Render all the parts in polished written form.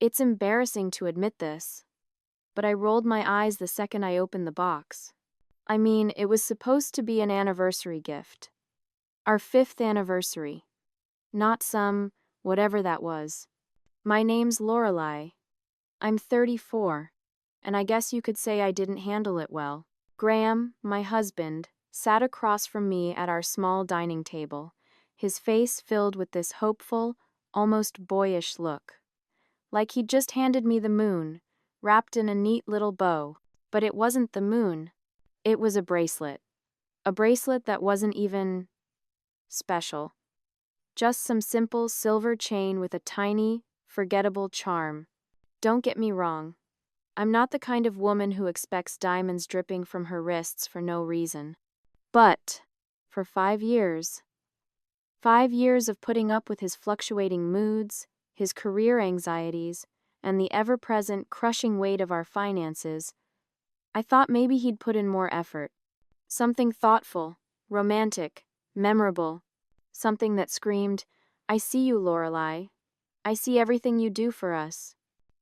It's embarrassing to admit this, but I rolled my eyes the second I opened the box. I mean, it was supposed to be an anniversary gift. Our 5th anniversary. Not some, whatever that was. My name's Lorelei. I'm 34, and I guess you could say I didn't handle it well. Graham, my husband, sat across from me at our small dining table, his face filled with this hopeful, almost boyish look. Like he'd just handed me the moon, wrapped in a neat little bow. But it wasn't the moon. It was a bracelet. A bracelet that wasn't even special. Just some simple silver chain with a tiny, forgettable charm. Don't get me wrong. I'm not the kind of woman who expects diamonds dripping from her wrists for no reason. But, for 5 years, 5 years of putting up with his fluctuating moods, his career anxieties, and the ever-present crushing weight of our finances, I thought maybe he'd put in more effort. Something thoughtful, romantic, memorable. Something that screamed, "I see you, Lorelei. I see everything you do for us."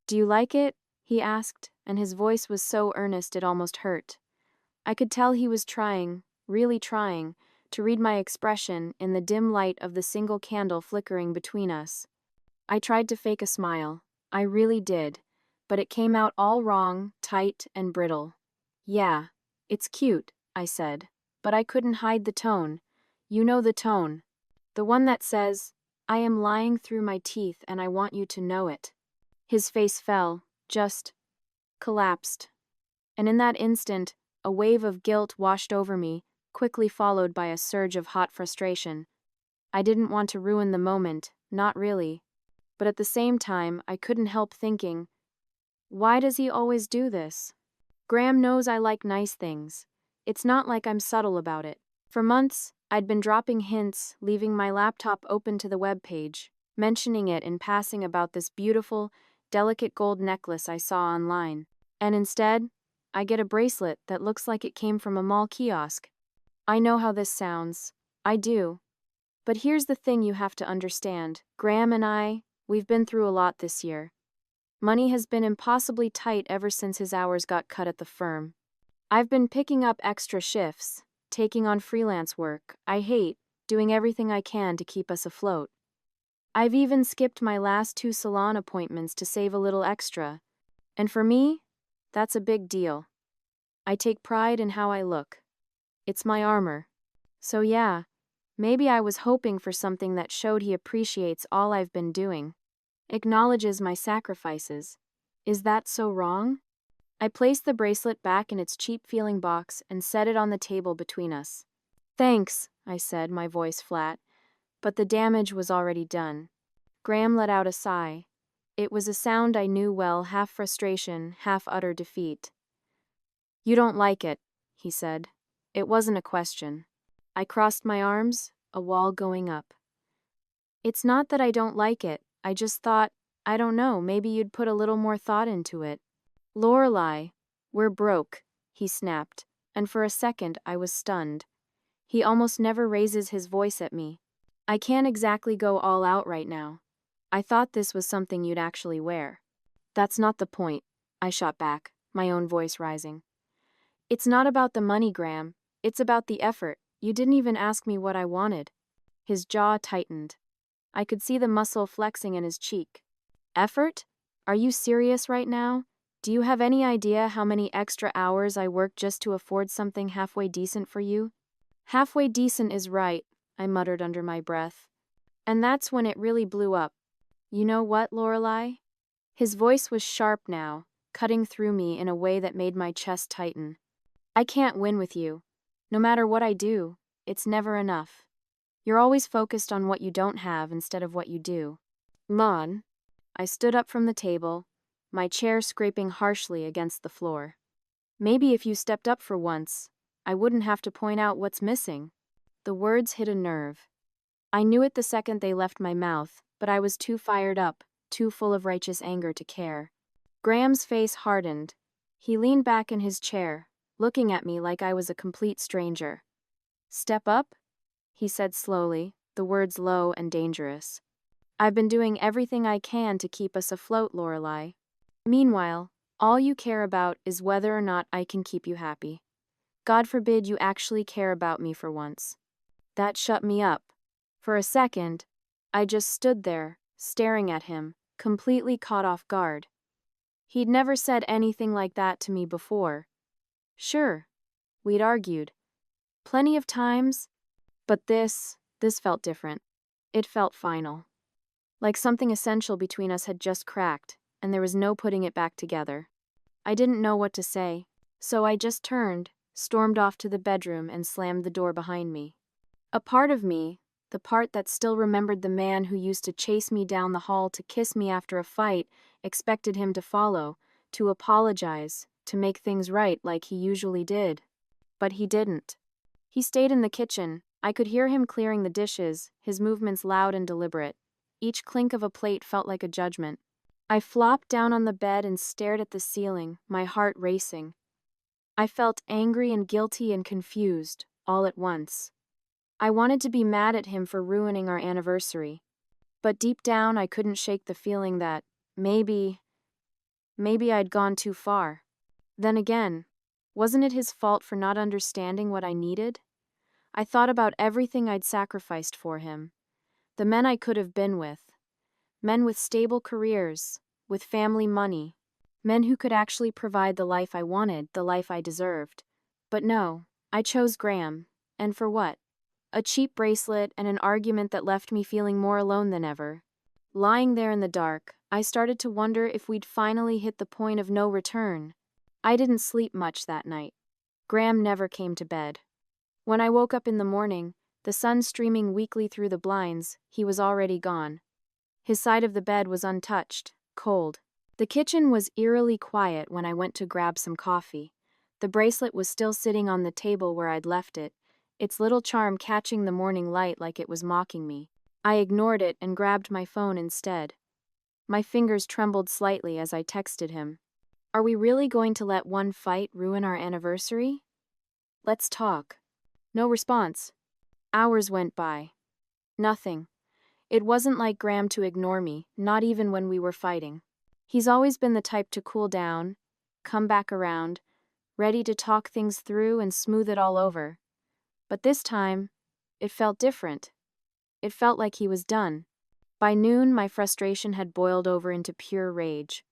"Do you like it?" he asked, and his voice was so earnest it almost hurt. I could tell he was trying, really trying, to read my expression in the dim light of the single candle flickering between us. I tried to fake a smile. I really did, but it came out all wrong, tight and brittle. "Yeah, it's cute," I said, but I couldn't hide the tone. You know the tone. The one that says, "I am lying through my teeth and I want you to know it." His face fell, just collapsed. And in that instant, a wave of guilt washed over me, quickly followed by a surge of hot frustration. I didn't want to ruin the moment, not really. But at the same time, I couldn't help thinking, why does he always do this? Graham knows I like nice things. It's not like I'm subtle about it. For months, I'd been dropping hints, leaving my laptop open to the web page, mentioning it in passing about this beautiful, delicate gold necklace I saw online. And instead, I get a bracelet that looks like it came from a mall kiosk. I know how this sounds. I do. But here's the thing you have to understand. Graham and we've been through a lot this year. Money has been impossibly tight ever since his hours got cut at the firm. I've been picking up extra shifts, taking on freelance work I hate, doing everything I can to keep us afloat. I've even skipped my last 2 salon appointments to save a little extra. And for me, that's a big deal. I take pride in how I look. It's my armor. So yeah, maybe I was hoping for something that showed he appreciates all I've been doing. Acknowledges my sacrifices. Is that so wrong? I placed the bracelet back in its cheap-feeling box and set it on the table between us. "Thanks," I said, my voice flat, but the damage was already done. Graham let out a sigh. It was a sound I knew well, half frustration, half utter defeat. "You don't like it," he said. It wasn't a question. I crossed my arms, a wall going up. "It's not that I don't like it, I just thought, I don't know, maybe you'd put a little more thought into it." "Lorelei, we're broke," he snapped, and for a second I was stunned. He almost never raises his voice at me. "I can't exactly go all out right now. I thought this was something you'd actually wear." "That's not the point," I shot back, my own voice rising. "It's not about the money, Graham. It's about the effort. You didn't even ask me what I wanted." His jaw tightened. I could see the muscle flexing in his cheek. "Effort? Are you serious right now? Do you have any idea how many extra hours I work just to afford something halfway decent for you?" "Halfway decent is right," I muttered under my breath. And that's when it really blew up. "You know what, Lorelei?" His voice was sharp now, cutting through me in a way that made my chest tighten. "I can't win with you. No matter what I do, it's never enough. You're always focused on what you don't have instead of what you do." "Mon." I stood up from the table, my chair scraping harshly against the floor. "Maybe if you stepped up for once, I wouldn't have to point out what's missing." The words hit a nerve. I knew it the second they left my mouth, but I was too fired up, too full of righteous anger to care. Graham's face hardened. He leaned back in his chair, looking at me like I was a complete stranger. "Step up?" he said slowly, the words low and dangerous. I've been doing everything I can to keep us afloat, Lorelai. Meanwhile, all you care about is whether or not I can keep you happy. God forbid you actually care about me for once. That shut me up. For a second, I just stood there, staring at him, completely caught off guard. He'd never said anything like that to me before. Sure, we'd argued. Plenty of times, but this felt different. It felt final. Like something essential between us had just cracked, and there was no putting it back together. I didn't know what to say, so I just turned, stormed off to the bedroom, and slammed the door behind me. A part of me, the part that still remembered the man who used to chase me down the hall to kiss me after a fight, expected him to follow, to apologize, to make things right like he usually did. But he didn't. He stayed in the kitchen. I could hear him clearing the dishes, his movements loud and deliberate. Each clink of a plate felt like a judgment. I flopped down on the bed and stared at the ceiling, my heart racing. I felt angry and guilty and confused, all at once. I wanted to be mad at him for ruining our anniversary. But deep down I couldn't shake the feeling that, maybe I'd gone too far. Then again, wasn't it his fault for not understanding what I needed? I thought about everything I'd sacrificed for him. The men I could have been with. Men with stable careers, with family money. Men who could actually provide the life I wanted, the life I deserved. But no, I chose Graham. And for what? A cheap bracelet and an argument that left me feeling more alone than ever. Lying there in the dark, I started to wonder if we'd finally hit the point of no return. I didn't sleep much that night. Graham never came to bed. When I woke up in the morning, the sun streaming weakly through the blinds, he was already gone. His side of the bed was untouched, cold. The kitchen was eerily quiet when I went to grab some coffee. The bracelet was still sitting on the table where I'd left it, its little charm catching the morning light like it was mocking me. I ignored it and grabbed my phone instead. My fingers trembled slightly as I texted him. Are we really going to let one fight ruin our anniversary? Let's talk. No response. Hours went by. Nothing. It wasn't like Graham to ignore me, not even when we were fighting. He's always been the type to cool down, come back around, ready to talk things through and smooth it all over. But this time, it felt different. It felt like he was done. By noon, my frustration had boiled over into pure rage.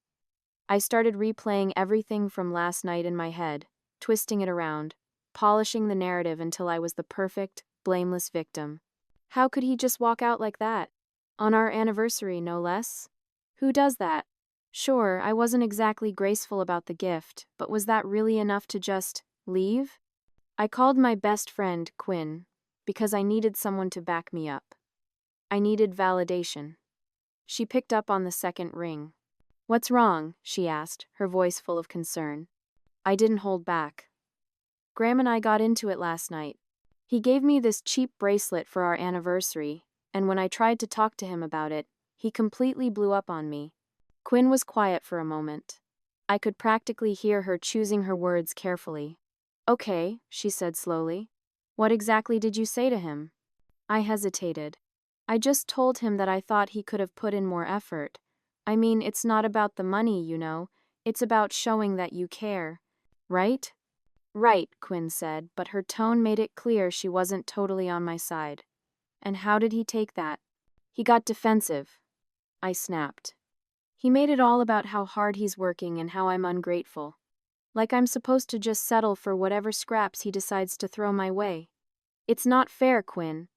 I started replaying everything from last night in my head, twisting it around, polishing the narrative until I was the perfect, blameless victim. How could he just walk out like that? On our anniversary, no less? Who does that? Sure, I wasn't exactly graceful about the gift, but was that really enough to just leave? I called my best friend, Quinn, because I needed someone to back me up. I needed validation. She picked up on the second ring. What's wrong? She asked, her voice full of concern. I didn't hold back. Graham and I got into it last night. He gave me this cheap bracelet for our anniversary, and when I tried to talk to him about it, he completely blew up on me. Quinn was quiet for a moment. I could practically hear her choosing her words carefully. Okay, she said slowly. What exactly did you say to him? I hesitated. I just told him that I thought he could have put in more effort. I mean, it's not about the money, you know. It's about showing that you care. Right? Right, Quinn said, but her tone made it clear she wasn't totally on my side. And how did he take that? He got defensive. I snapped. He made it all about how hard he's working and how I'm ungrateful. Like I'm supposed to just settle for whatever scraps he decides to throw my way. It's not fair, Quinn.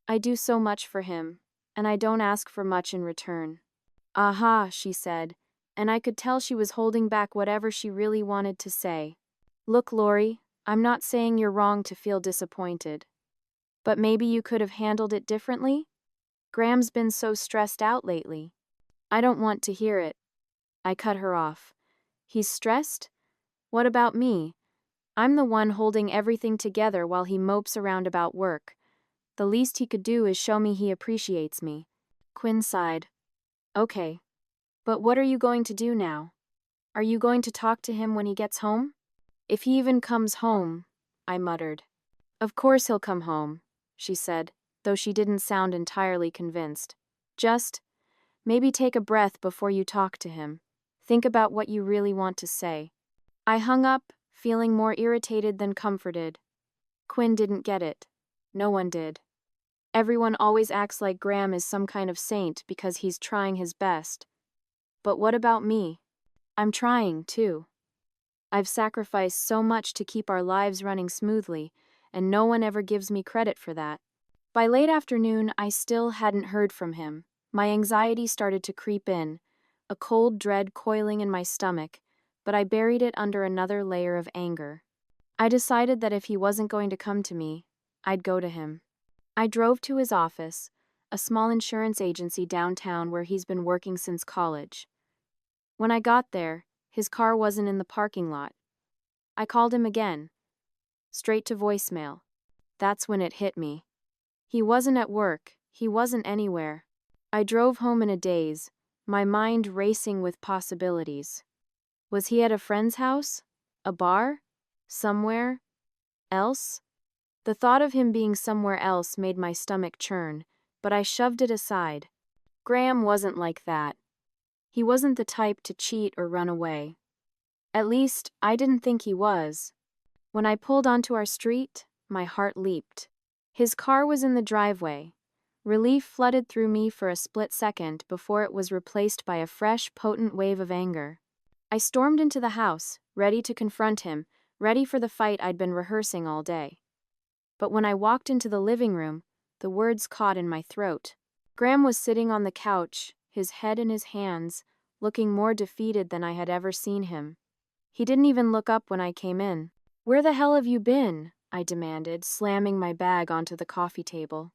I do so much for him, and I don't ask for much in return. Aha, she said, and I could tell she was holding back whatever she really wanted to say. Look, Lori, I'm not saying you're wrong to feel disappointed. But maybe you could have handled it differently? Graham's been so stressed out lately. I don't want to hear it. I cut her off. He's stressed? What about me? I'm the one holding everything together while he mopes around about work. The least he could do is show me he appreciates me. Quinn sighed. Okay. But what are you going to do now? Are you going to talk to him when he gets home? If he even comes home, I muttered. Of course he'll come home, she said, though she didn't sound entirely convinced. Just, Maybe take a breath before you talk to him. Think about what you really want to say. I hung up, feeling more irritated than comforted. Quinn didn't get it. No one did. Everyone always acts like Graham is some kind of saint because he's trying his best. But what about me? I'm trying, too. I've sacrificed so much to keep our lives running smoothly, and no one ever gives me credit for that. By late afternoon, I still hadn't heard from him. My anxiety started to creep in, a cold dread coiling in my stomach, but I buried it under another layer of anger. I decided that if he wasn't going to come to me, I'd go to him. I drove to his office, a small insurance agency downtown where he's been working since college. When I got there, his car wasn't in the parking lot. I called him again. Straight to voicemail. That's when it hit me. He wasn't at work, he wasn't anywhere. I drove home in a daze, my mind racing with possibilities. Was he at a friend's house? A bar? Somewhere else? The thought of him being somewhere else made my stomach churn, but I shoved it aside. Graham wasn't like that. He wasn't the type to cheat or run away. At least, I didn't think he was. When I pulled onto our street, my heart leaped. His car was in the driveway. Relief flooded through me for a split second before it was replaced by a fresh, potent wave of anger. I stormed into the house, ready to confront him, ready for the fight I'd been rehearsing all day. But when I walked into the living room, the words caught in my throat. Graham was sitting on the couch, his head in his hands, looking more defeated than I had ever seen him. He didn't even look up when I came in. "Where the hell have you been?" I demanded, slamming my bag onto the coffee table.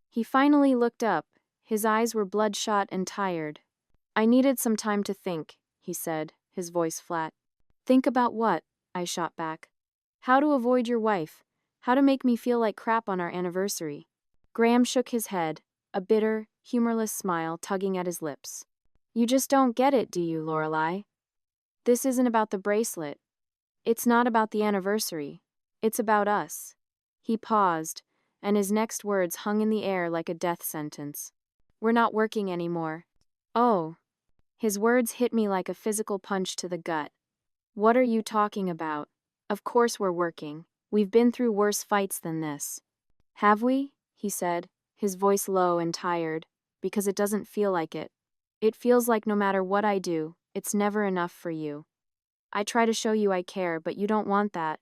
He finally looked up. His eyes were bloodshot and tired. "I needed some time to think," he said, his voice flat. "Think about what?" I shot back. "How to avoid your wife. How to make me feel like crap on our anniversary." Graham shook his head, a bitter, humorless smile tugging at his lips. "You just don't get it, do you, Lorelei? This isn't about the bracelet. It's not about the anniversary. It's about us." He paused, and his next words hung in the air like a death sentence. "We're not working anymore." "Oh." His words hit me like a physical punch to the gut. "What are you talking about? Of course we're working. We've been through worse fights than this." "Have we?" he said, his voice low and tired, "because it doesn't feel like it. It feels like no matter what I do, it's never enough for you. I try to show you I care, but you don't want that.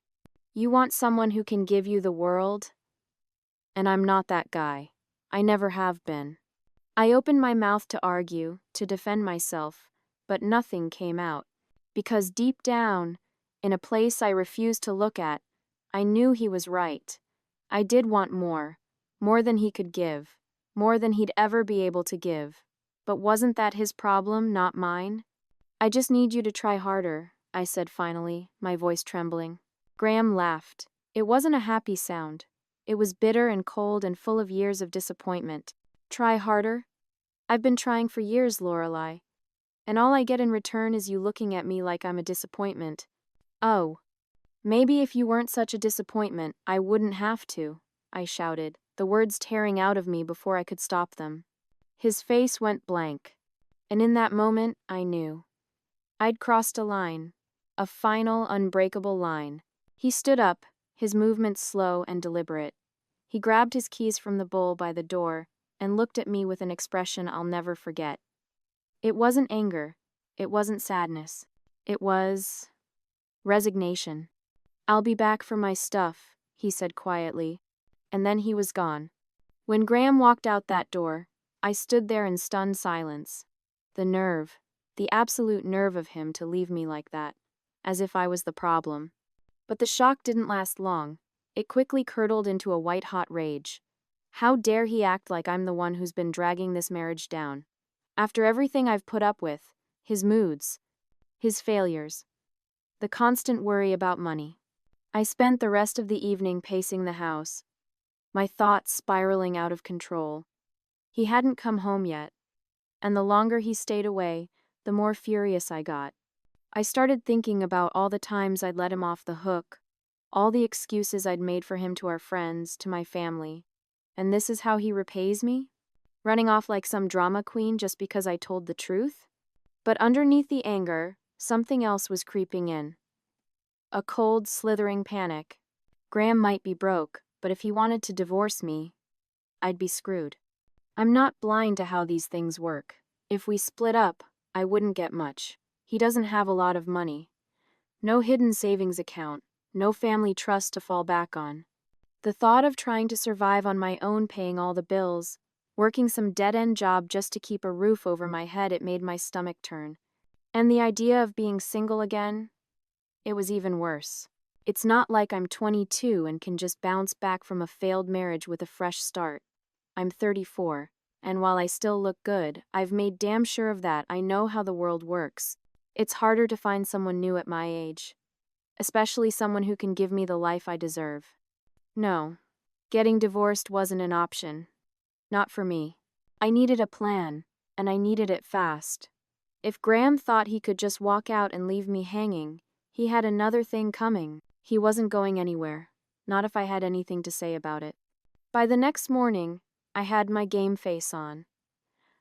You want someone who can give you the world? And I'm not that guy. I never have been." I opened my mouth to argue, to defend myself, but nothing came out. Because deep down, in a place I refused to look at, I knew he was right. I did want more than he could give, more than he'd ever be able to give. But wasn't that his problem, not mine? "I just need you to try harder," I said finally, my voice trembling. Graham laughed. It wasn't a happy sound. It was bitter and cold and full of years of disappointment. "Try harder? I've been trying for years, Lorelei. And all I get in return is you looking at me like I'm a disappointment." "Oh. Maybe if you weren't such a disappointment, I wouldn't have to," I shouted, the words tearing out of me before I could stop them. His face went blank. And in that moment, I knew. I'd crossed a line. A final, unbreakable line. He stood up, his movements slow and deliberate. He grabbed his keys from the bowl by the door and looked at me with an expression I'll never forget. It wasn't anger. It wasn't sadness. It was resignation. "I'll be back for my stuff," he said quietly, and then he was gone. When Graham walked out that door, I stood there in stunned silence. The nerve, the absolute nerve of him to leave me like that, as if I was the problem. But the shock didn't last long. It quickly curdled into a white-hot rage. How dare he act like I'm the one who's been dragging this marriage down? After everything I've put up with, his moods, his failures, the constant worry about money. I spent the rest of the evening pacing the house, my thoughts spiraling out of control. He hadn't come home yet, and the longer he stayed away, the more furious I got. I started thinking about all the times I'd let him off the hook, all the excuses I'd made for him to our friends, to my family. And this is how he repays me? running off like some drama queen just because I told the truth? But underneath the anger, something else was creeping in. A cold, slithering panic. Graham might be broke, but if he wanted to divorce me, I'd be screwed. I'm not blind to how these things work. If we split up, I wouldn't get much. He doesn't have a lot of money. No hidden savings account, no family trust to fall back on. The thought of trying to survive on my own, paying all the bills, working some dead-end job just to keep a roof over my head, it made my stomach turn. And the idea of being single again, it was even worse. It's not like I'm 22 and can just bounce back from a failed marriage with a fresh start. I'm 34, and while I still look good, I've made damn sure of that. I know how the world works. It's harder to find someone new at my age, especially someone who can give me the life I deserve. No, getting divorced wasn't an option. Not for me. I needed a plan, and I needed it fast. If Graham thought he could just walk out and leave me hanging, he had another thing coming. He wasn't going anywhere, not if I had anything to say about it. By the next morning, I had my game face on.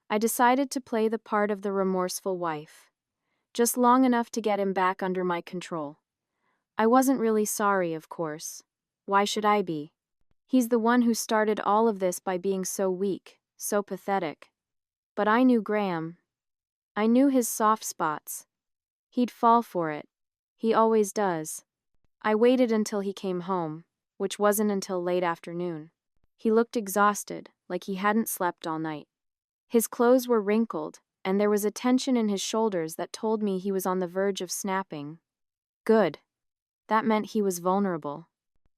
I decided to play the part of the remorseful wife, just long enough to get him back under my control. I wasn't really sorry, of course. Why should I be? He's the one who started all of this by being so weak, so pathetic. But I knew Graham. I knew his soft spots. He'd fall for it. He always does. I waited until he came home, which wasn't until late afternoon. He looked exhausted, like he hadn't slept all night. His clothes were wrinkled, and there was a tension in his shoulders that told me he was on the verge of snapping. Good. That meant he was vulnerable.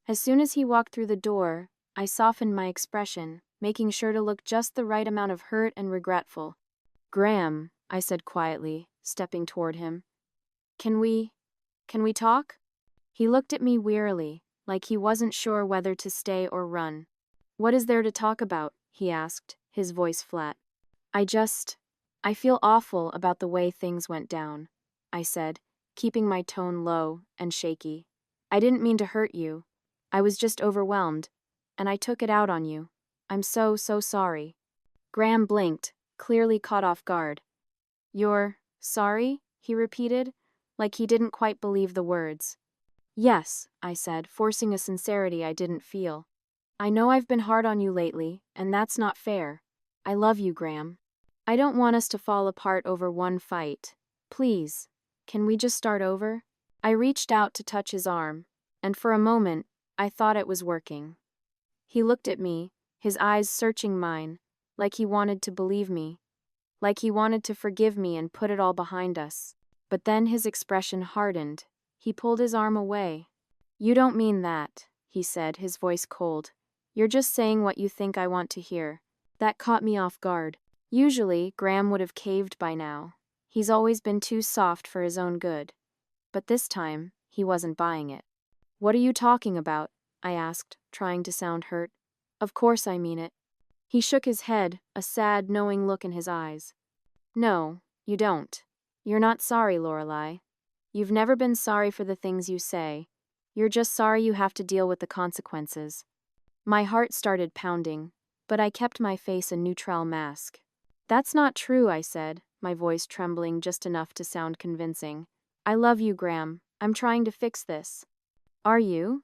As soon as he walked through the door, I softened my expression, making sure to look just the right amount of hurt and regretful. "Graham," I said quietly, stepping toward him. Can we talk?" He looked at me wearily, like he wasn't sure whether to stay or run. "What is there to talk about?" he asked, his voice flat. I feel awful about the way things went down," I said, keeping my tone low and shaky. "I didn't mean to hurt you. I was just overwhelmed, and I took it out on you. I'm so sorry." Graham blinked, clearly caught off guard. "You're sorry?" he repeated, like he didn't quite believe the words. "Yes," I said, forcing a sincerity I didn't feel. "I know I've been hard on you lately, and that's not fair. I love you, Graham. I don't want us to fall apart over one fight. Please, can we just start over?" I reached out to touch his arm, and for a moment, I thought it was working. He looked at me, his eyes searching mine, like he wanted to believe me, like he wanted to forgive me and put it all behind us. But then his expression hardened. He pulled his arm away. "You don't mean that," he said, his voice cold. "You're just saying what you think I want to hear." That caught me off guard. Usually, Graham would have caved by now. He's always been too soft for his own good. But this time, he wasn't buying it. "What are you talking about?" I asked, trying to sound hurt. "Of course I mean it." He shook his head, a sad, knowing look in his eyes. "No, you don't. You're not sorry, Lorelei. You've never been sorry for the things you say. You're just sorry you have to deal with the consequences." My heart started pounding, but I kept my face a neutral mask. "That's not true," I said, my voice trembling just enough to sound convincing. "I love you, Graham. I'm trying to fix this." "Are you?"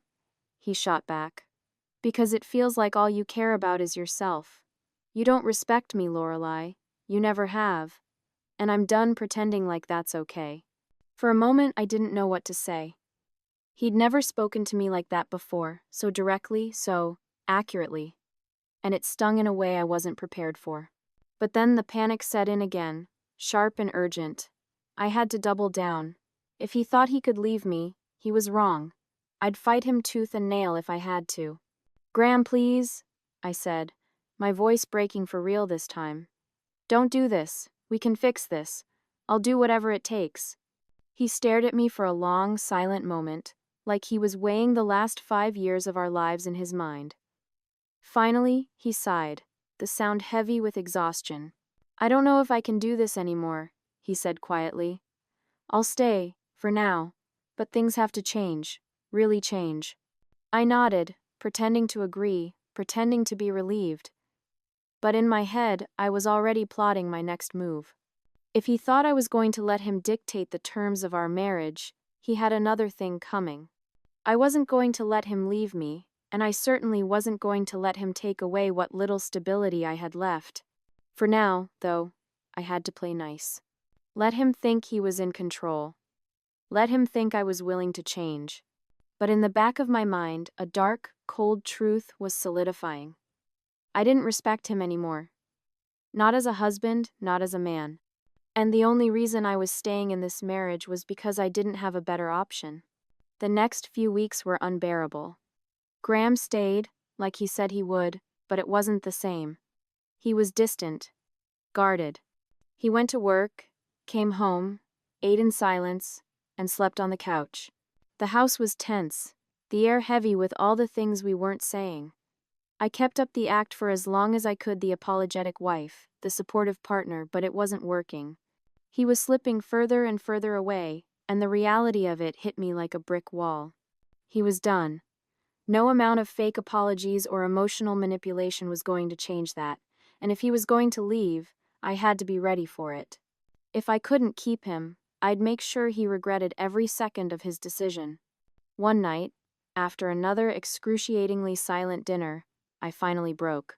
he shot back. "Because it feels like all you care about is yourself. You don't respect me, Lorelei. You never have. And I'm done pretending like that's okay." For a moment, I didn't know what to say. He'd never spoken to me like that before, so directly, so accurately. And it stung in a way I wasn't prepared for. But then the panic set in again, sharp and urgent. I had to double down. If he thought he could leave me, he was wrong. I'd fight him tooth and nail if I had to. "Graham, please," I said, my voice breaking for real this time. "Don't do this. We can fix this. I'll do whatever it takes." He stared at me for a long, silent moment, like he was weighing the last 5 years of our lives in his mind. Finally, he sighed, the sound heavy with exhaustion. "I don't know if I can do this anymore," he said quietly. "I'll stay, for now, but things have to change, really change." I nodded, pretending to agree, pretending to be relieved. But in my head, I was already plotting my next move. If he thought I was going to let him dictate the terms of our marriage, he had another thing coming. I wasn't going to let him leave me, and I certainly wasn't going to let him take away what little stability I had left. For now, though, I had to play nice. Let him think he was in control. Let him think I was willing to change. But in the back of my mind, a dark, cold truth was solidifying. I didn't respect him anymore. Not as a husband, not as a man. And the only reason I was staying in this marriage was because I didn't have a better option. The next few weeks were unbearable. Graham stayed, like he said he would, but it wasn't the same. He was distant, guarded. He went to work, came home, ate in silence, and slept on the couch. The house was tense, the air heavy with all the things we weren't saying. I kept up the act for as long as I could, the apologetic wife, the supportive partner, but it wasn't working. He was slipping further and further away, and the reality of it hit me like a brick wall. He was done. No amount of fake apologies or emotional manipulation was going to change that, and if he was going to leave, I had to be ready for it. If I couldn't keep him, I'd make sure he regretted every second of his decision. One night, after another excruciatingly silent dinner, I finally broke.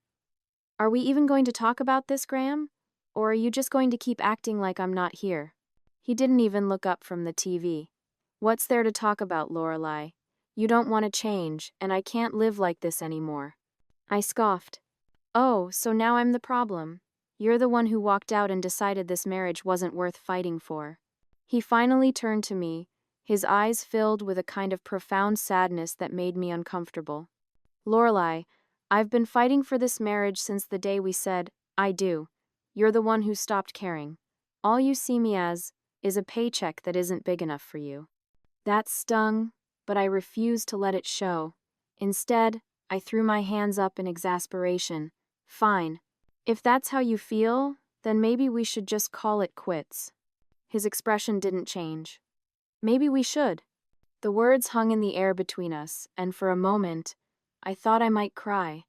"Are we even going to talk about this, Graham? Or are you just going to keep acting like I'm not here?" He didn't even look up from the TV. "What's there to talk about, Lorelei? You don't want to change, and I can't live like this anymore." I scoffed. "Oh, so now I'm the problem. You're the one who walked out and decided this marriage wasn't worth fighting for." He finally turned to me, his eyes filled with a kind of profound sadness that made me uncomfortable. "Lorelei, I've been fighting for this marriage since the day we said, 'I do.' You're the one who stopped caring. All you see me as is a paycheck that isn't big enough for you." That stung, but I refused to let it show. Instead, I threw my hands up in exasperation. "Fine. If that's how you feel, then maybe we should just call it quits." His expression didn't change. "Maybe we should." The words hung in the air between us, and for a moment, I thought I might cry.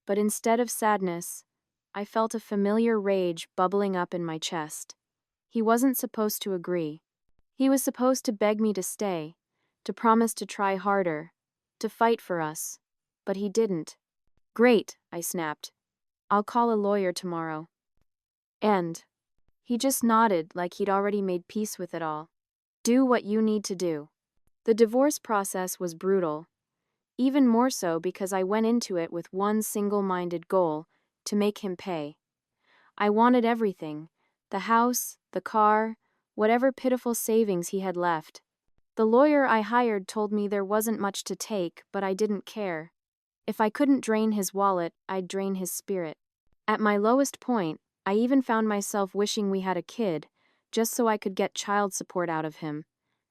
But instead of sadness, I felt a familiar rage bubbling up in my chest. He wasn't supposed to agree. He was supposed to beg me to stay, to promise to try harder, to fight for us. But he didn't. "Great," I snapped. "I'll call a lawyer tomorrow." And he just nodded like he'd already made peace with it all. "Do what you need to do." The divorce process was brutal, even more so because I went into it with one single-minded goal: to make him pay. I wanted everything: the house, the car, whatever pitiful savings he had left. The lawyer I hired told me there wasn't much to take, but I didn't care. If I couldn't drain his wallet, I'd drain his spirit. At my lowest point, I even found myself wishing we had a kid, just so I could get child support out of him.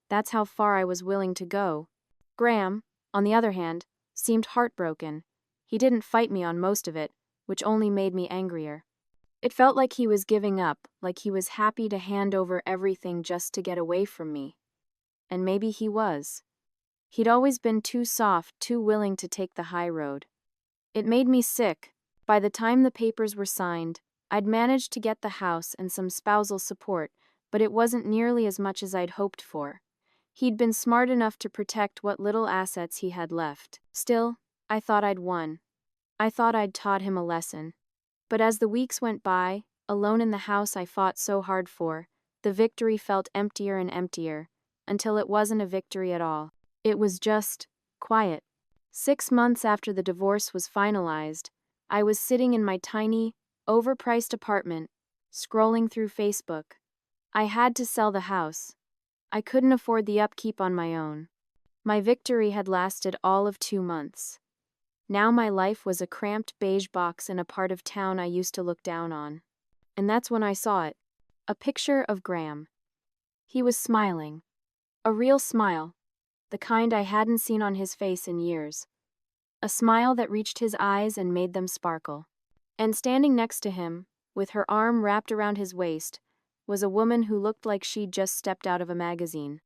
That's how far I was willing to go. Graham, on the other hand, seemed heartbroken. He didn't fight me on most of it, which only made me angrier. It felt like he was giving up, like he was happy to hand over everything just to get away from me. And maybe he was. He'd always been too soft, too willing to take the high road. It made me sick. By the time the papers were signed, I'd managed to get the house and some spousal support, but it wasn't nearly as much as I'd hoped for. He'd been smart enough to protect what little assets he had left. Still, I thought I'd won. I thought I'd taught him a lesson. But as the weeks went by, alone in the house I fought so hard for, the victory felt emptier and emptier, until it wasn't a victory at all. It was just quiet. 6 months after the divorce was finalized, I was sitting in my tiny, overpriced apartment, scrolling through Facebook. I had to sell the house. I couldn't afford the upkeep on my own. My victory had lasted all of 2 months. Now my life was a cramped beige box in a part of town I used to look down on. And that's when I saw it. A picture of Graham. He was smiling. A real smile. The kind I hadn't seen on his face in years. A smile that reached his eyes and made them sparkle. And standing next to him, with her arm wrapped around his waist, was a woman who looked like she'd just stepped out of a magazine.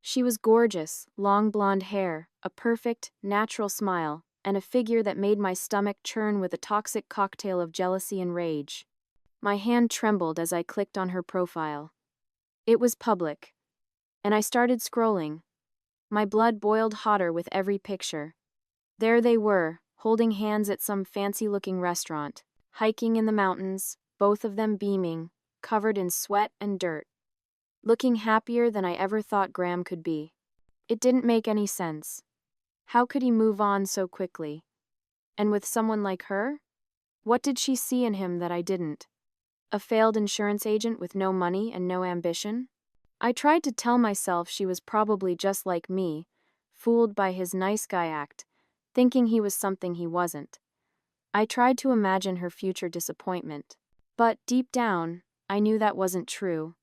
She was gorgeous, long blonde hair, a perfect, natural smile, and a figure that made my stomach churn with a toxic cocktail of jealousy and rage. My hand trembled as I clicked on her profile. It was public, and I started scrolling. My blood boiled hotter with every picture. There they were, holding hands at some fancy-looking restaurant, hiking in the mountains, both of them beaming, covered in sweat and dirt, looking happier than I ever thought Graham could be. It didn't make any sense. How could he move on so quickly? And with someone like her? What did she see in him that I didn't? A failed insurance agent with no money and no ambition? I tried to tell myself she was probably just like me, fooled by his nice guy act, thinking he was something he wasn't. I tried to imagine her future disappointment. But deep down, I knew that wasn't true.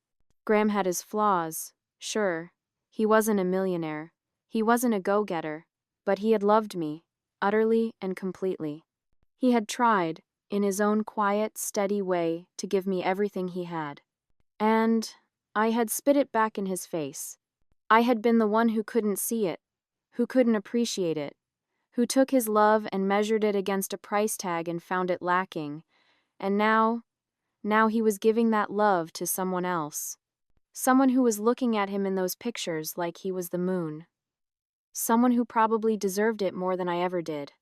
Graham had his flaws, sure. He wasn't a millionaire. He wasn't a go-getter. But he had loved me, utterly and completely. He had tried, in his own quiet, steady way, to give me everything he had. And I had spit it back in his face. I had been the one who couldn't see it, who couldn't appreciate it, who took his love and measured it against a price tag and found it lacking. And now he was giving that love to someone else. Someone who was looking at him in those pictures like he was the moon. Someone who probably deserved it more than I ever did.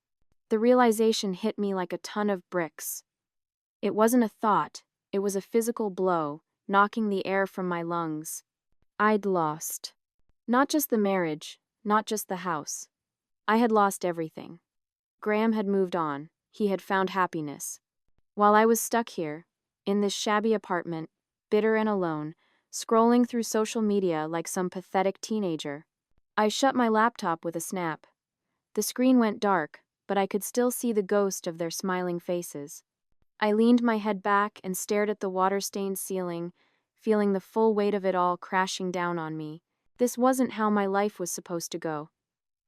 The realization hit me like a ton of bricks. It wasn't a thought, it was a physical blow, knocking the air from my lungs. I'd lost. Not just the marriage, not just the house. I had lost everything. Graham had moved on, he had found happiness. While I was stuck here, in this shabby apartment, bitter and alone, scrolling through social media like some pathetic teenager. I shut my laptop with a snap. The screen went dark, but I could still see the ghost of their smiling faces. I leaned my head back and stared at the water-stained ceiling, feeling the full weight of it all crashing down on me. This wasn't how my life was supposed to go.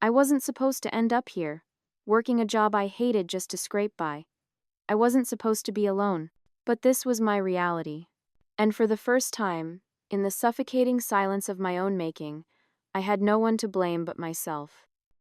I wasn't supposed to end up here, working a job I hated just to scrape by. I wasn't supposed to be alone. But this was my reality. And for the first time, in the suffocating silence of my own making, I had no one to blame but myself.